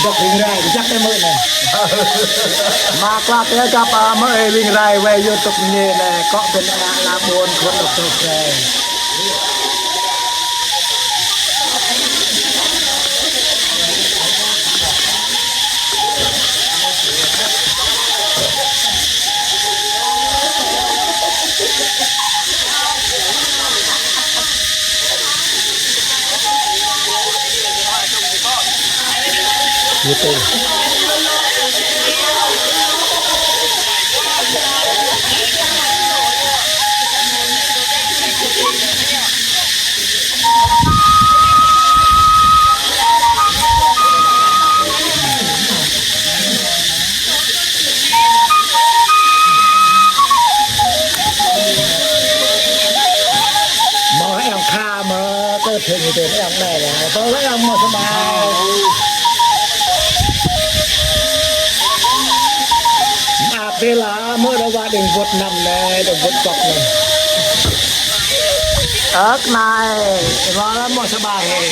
ดอกวิ่งไรจักได้มื้อนี่มากลาเตจับมื้อวิ่งไรไว้อยู่ตุกนี้แน่เกาะเป็นลาบนคนตุกแซ่อยู่เต็มมาแอมค่ามาเกิดถึงอยู่เต็มแอมได้แล้วเพราะว่าแอมมาสบายเวลาเมื่อระว่าเด็กบดนำเลยเด็กบดตกเลยนายรอแล้วหมดสบายเอง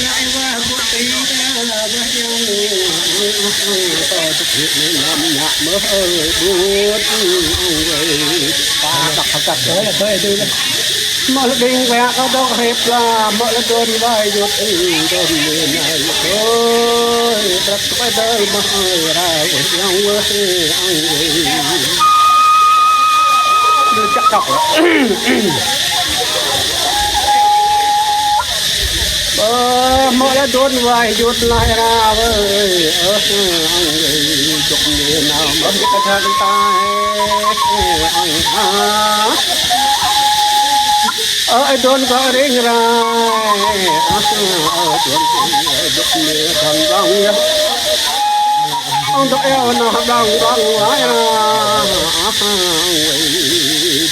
นายว่าบุตรีแล้วว่ายังต่อจะผิดในน้ำหนักเมื่อบูดตาตักเขาจับเลยเคยดูเลยมาลดิงแวะเขาต้องเรียบลามาลโดนไว้หยุดโดนเมื่อไหร่โอ้ยตรัสไปได้มาเรายังเว้ยดูจักจักมาลโดนไว้หยุดไล่เราเว้ยจงเมื่อnàoมันจะกระทำตายไอ้โดนก็เร่งรายโดนดอกเนื้อทำดังเอาดอกเอวน่ะดังไว้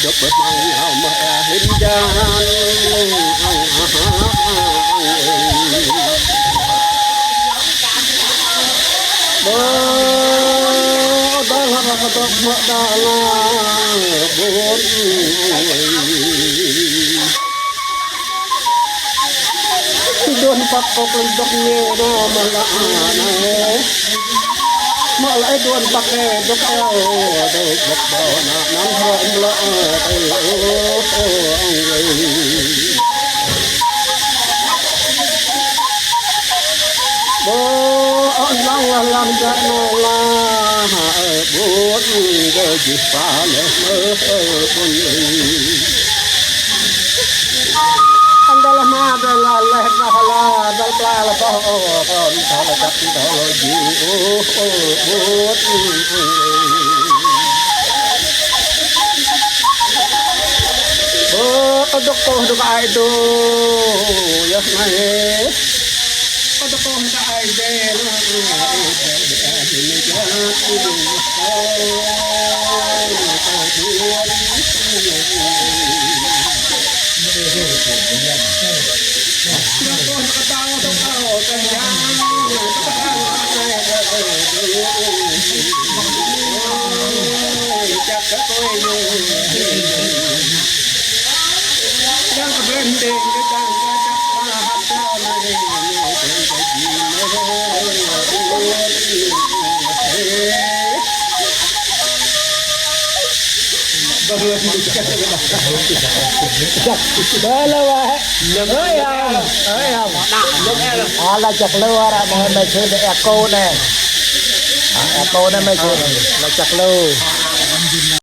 ดอกเปิดมังเอามาเห็นจานบ่ได้ละก็ต้องมาได้ละบ่โดนปักอกดอกเงี้ยน้ำมาละมาละโดนปักดอกเอวดอกบ่อน้ำหอมละบ่อันลังละลำจะนอละบ่เกิดจิฟ้าเลยบนAndalah madalah leh mahala dal plala pohon thala tapi dolo ji odok ko dok ai do ya nae odok ko ta ai de là chặt lơ ra mà mày chơi được echo này, echo này mày chơi là chặt lơ.